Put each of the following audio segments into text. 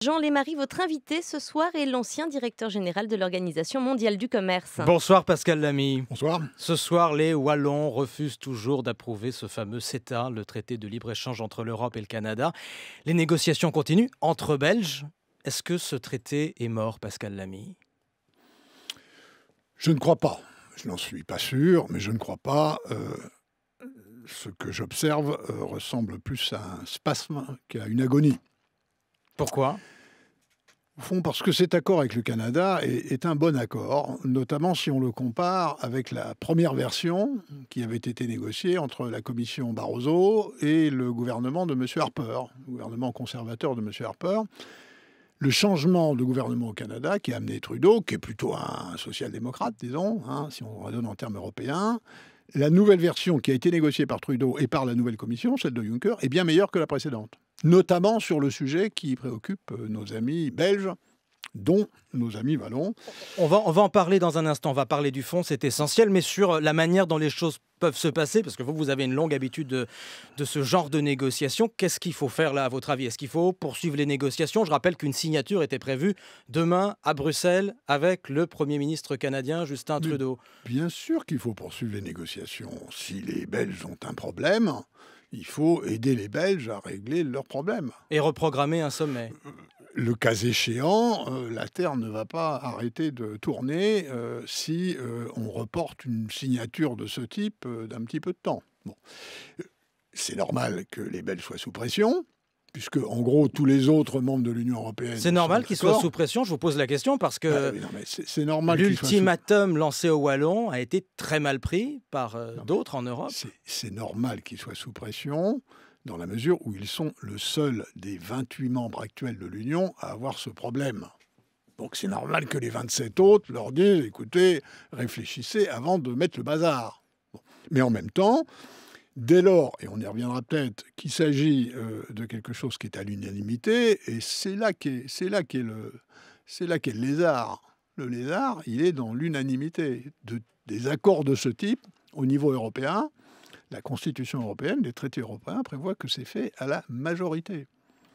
Jean Lémarie, votre invité ce soir est l'ancien directeur général de l'Organisation mondiale du commerce. Bonsoir Pascal Lamy. Bonsoir. Ce soir, les Wallons refusent toujours d'approuver ce fameux CETA, le traité de libre-échange entre l'Europe et le Canada. Les négociations continuent entre Belges. Est-ce que ce traité est mort, Pascal Lamy? Je ne crois pas. Je n'en suis pas sûr, mais je ne crois pas. Ce que j'observe ressemble plus à un spasme qu'à une agonie. Pourquoi? Au fond, parce que cet accord avec le Canada est un bon accord, notamment si on le compare avec la première version qui avait été négociée entre la commission Barroso et le gouvernement de M. Harper, le gouvernement conservateur de M. Harper. Le changement de gouvernement au Canada qui a amené Trudeau, qui est plutôt un social-démocrate, disons, si on raisonne en termes européens, la nouvelle version qui a été négociée par Trudeau et par la nouvelle commission, celle de Juncker, est bien meilleure que la précédente. Notamment sur le sujet qui préoccupe nos amis belges, dont nos amis wallons. On va en parler dans un instant, on va parler du fond, c'est essentiel, mais sur la manière dont les choses peuvent se passer, parce que vous avez une longue habitude de ce genre de négociations. Qu'est-ce qu'il faut faire là, à votre avis? Est-ce qu'il faut poursuivre les négociations? Je rappelle qu'une signature était prévue demain à Bruxelles avec le Premier ministre canadien Justin Trudeau. Bien sûr qu'il faut poursuivre les négociations. Si les Belges ont un problème, il faut aider les Belges à régler leurs problèmes. Et reprogrammer un sommet. Le cas échéant, la Terre ne va pas arrêter de tourner si on reporte une signature de ce type d'un petit peu de temps. Bon. C'est normal que les Belges soient sous pression, puisque, en gros, tous les autres membres de l'Union européenne... C'est normal qu'ils soient sous pression, je vous pose la question, parce que c'est normal l'ultimatum lancé aux Wallons a été très mal pris par d'autres en Europe. C'est normal qu'ils soient sous pression, dans la mesure où ils sont le seul des 28 membres actuels de l'Union à avoir ce problème. Donc c'est normal que les 27 autres leur disent « écoutez, réfléchissez avant de mettre le bazar ». Bon. Mais en même temps, dès lors, et on y reviendra peut-être, qu'il s'agit de quelque chose qui est à l'unanimité, et c'est là qu'est le lézard. Le lézard, il est dans l'unanimité des accords de ce type au niveau européen. La Constitution européenne, les traités européens prévoient que c'est fait à la majorité.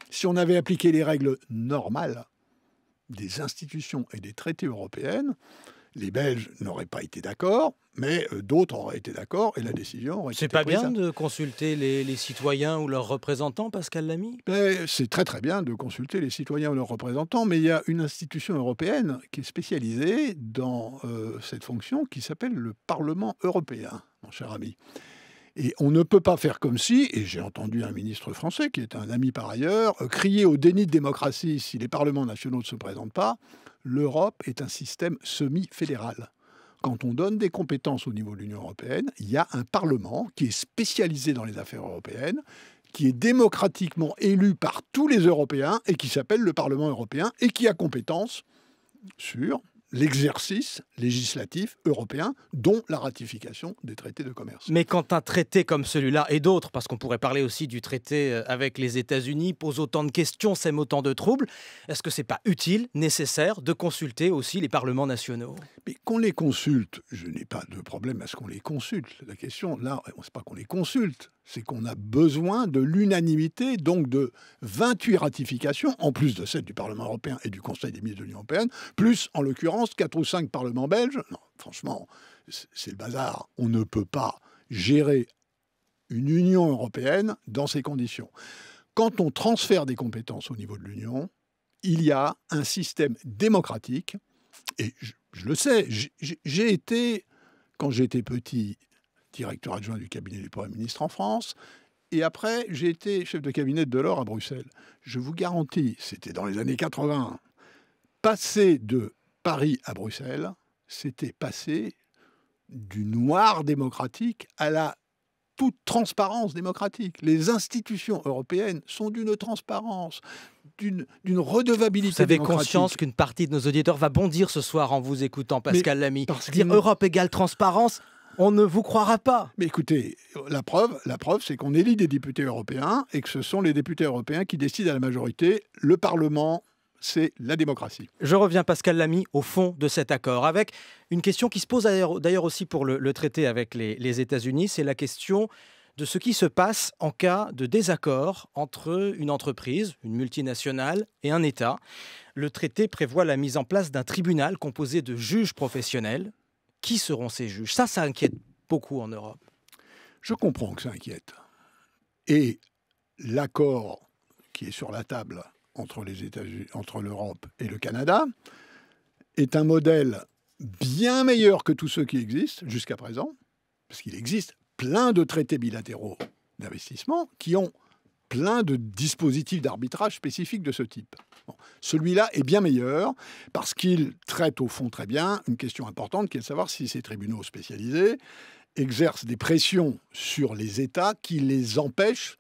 Si on avait appliqué les règles normales des institutions et des traités européennes, les Belges n'auraient pas été d'accord, mais d'autres auraient été d'accord et la décision aurait été prise. C'est pas bien de consulter les citoyens ou leurs représentants, Pascal Lamy? C'est très très bien de consulter les citoyens ou leurs représentants, mais il y a une institution européenne qui est spécialisée dans cette fonction qui s'appelle le Parlement européen, mon cher ami. Et on ne peut pas faire comme si, et j'ai entendu un ministre français, qui est un ami par ailleurs, crier au déni de démocratie si les parlements nationaux ne se présentent pas. L'Europe est un système semi-fédéral. Quand on donne des compétences au niveau de l'Union européenne, il y a un Parlement qui est spécialisé dans les affaires européennes, qui est démocratiquement élu par tous les Européens et qui s'appelle le Parlement européen et qui a compétence sur l'exercice législatif européen, dont la ratification des traités de commerce. Mais quand un traité comme celui-là et d'autres, parce qu'on pourrait parler aussi du traité avec les États-Unis, pose autant de questions, sème autant de troubles, est-ce que c'est pas utile, nécessaire de consulter aussi les parlements nationaux? Mais qu'on les consulte, je n'ai pas de problème à ce qu'on les consulte. La question, là, c'est pas qu'on les consulte, c'est qu'on a besoin de l'unanimité, donc de 28 ratifications, en plus de celles du Parlement européen et du Conseil des ministres de l'Union européenne, plus, en l'occurrence, 4 ou 5 parlements belges. Non, franchement, c'est le bazar. On ne peut pas gérer une Union européenne dans ces conditions. Quand on transfère des compétences au niveau de l'Union, il y a un système démocratique, et je le sais, j'ai été, quand j'étais petit, directeur adjoint du cabinet du Premier ministre en France, et après, j'ai été chef de cabinet de Delors à Bruxelles. Je vous garantis, c'était dans les années 80, passer de Paris à Bruxelles, c'était passer du noir démocratique à la toute transparence démocratique. Les institutions européennes sont d'une transparence, d'une redevabilité démocratique. Vous avez conscience qu'une partie de nos auditeurs va bondir ce soir en vous écoutant, Pascal Lamy. Dire Europe égale transparence, on ne vous croira pas. Mais écoutez, la preuve c'est qu'on élit des députés européens et que ce sont les députés européens qui décident à la majorité. Le Parlement, c'est la démocratie. Je reviens, Pascal Lamy, au fond de cet accord, avec une question qui se pose d'ailleurs aussi pour le traité avec les États-Unis, c'est la question de ce qui se passe en cas de désaccord entre une entreprise, une multinationale et un État. Le traité prévoit la mise en place d'un tribunal composé de juges professionnels. Qui seront ces juges? Ça inquiète beaucoup en Europe. Je comprends que ça inquiète. Et l'accord qui est sur la table entre les États-Unis, entre l'Europe et le Canada est un modèle bien meilleur que tous ceux qui existent jusqu'à présent, parce qu'il existe plein de traités bilatéraux d'investissement qui ont plein de dispositifs d'arbitrage spécifiques de ce type. Bon, celui-là est bien meilleur parce qu'il traite au fond très bien une question importante qui est de savoir si ces tribunaux spécialisés exercent des pressions sur les États qui les empêchent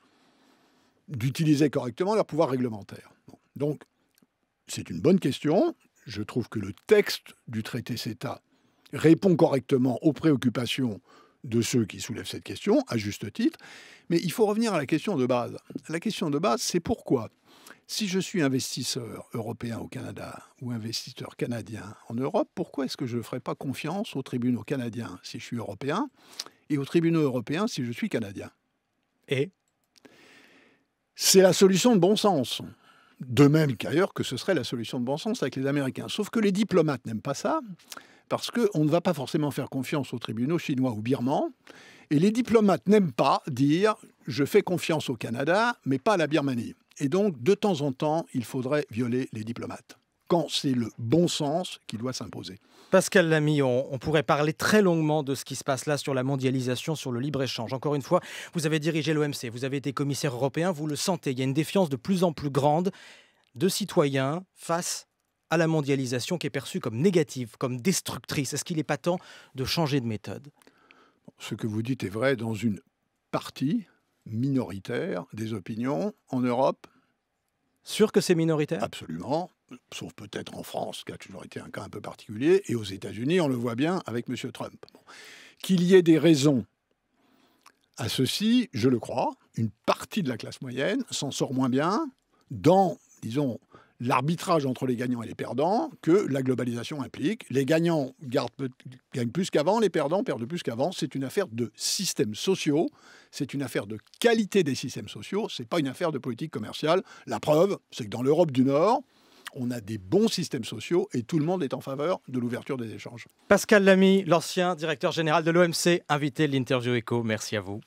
d'utiliser correctement leur pouvoir réglementaire. Bon, donc, c'est une bonne question. Je trouve que le texte du traité CETA répond correctement aux préoccupations de ceux qui soulèvent cette question, à juste titre. Mais il faut revenir à la question de base. La question de base, c'est pourquoi, si je suis investisseur européen au Canada ou investisseur canadien en Europe, pourquoi est-ce que je ne ferais pas confiance aux tribunaux canadiens si je suis européen et aux tribunaux européens si je suis canadien? Et c'est la solution de bon sens. De même qu'ailleurs que ce serait la solution de bon sens avec les Américains. Sauf que les diplomates n'aiment pas ça, parce qu'on ne va pas forcément faire confiance aux tribunaux chinois ou birmans. Et les diplomates n'aiment pas dire « je fais confiance au Canada, mais pas à la Birmanie ». Et donc, de temps en temps, il faudrait violer les diplomates, quand c'est le bon sens qui doit s'imposer. Pascal Lamy, on pourrait parler très longuement de ce qui se passe là sur la mondialisation, sur le libre-échange. Encore une fois, vous avez dirigé l'OMC, vous avez été commissaire européen, vous le sentez, il y a une défiance de plus en plus grande de citoyens face à la mondialisation qui est perçue comme négative, comme destructrice. Est-ce qu'il n'est pas temps de changer de méthode? Ce que vous dites est vrai dans une partie minoritaire des opinions en Europe. Sûr que c'est minoritaire? Absolument, sauf peut-être en France, qui a toujours été un cas un peu particulier, et aux États-Unis, on le voit bien avec M. Trump. Bon. Qu'il y ait des raisons à ceci, je le crois, une partie de la classe moyenne s'en sort moins bien dans, disons, l'arbitrage entre les gagnants et les perdants que la globalisation implique. Les gagnants gagnent plus qu'avant, les perdants perdent plus qu'avant. C'est une affaire de systèmes sociaux, c'est une affaire de qualité des systèmes sociaux, c'est pas une affaire de politique commerciale. La preuve, c'est que dans l'Europe du Nord, on a des bons systèmes sociaux et tout le monde est en faveur de l'ouverture des échanges. Pascal Lamy, l'ancien directeur général de l'OMC, invité de l'Interview Écho, merci à vous.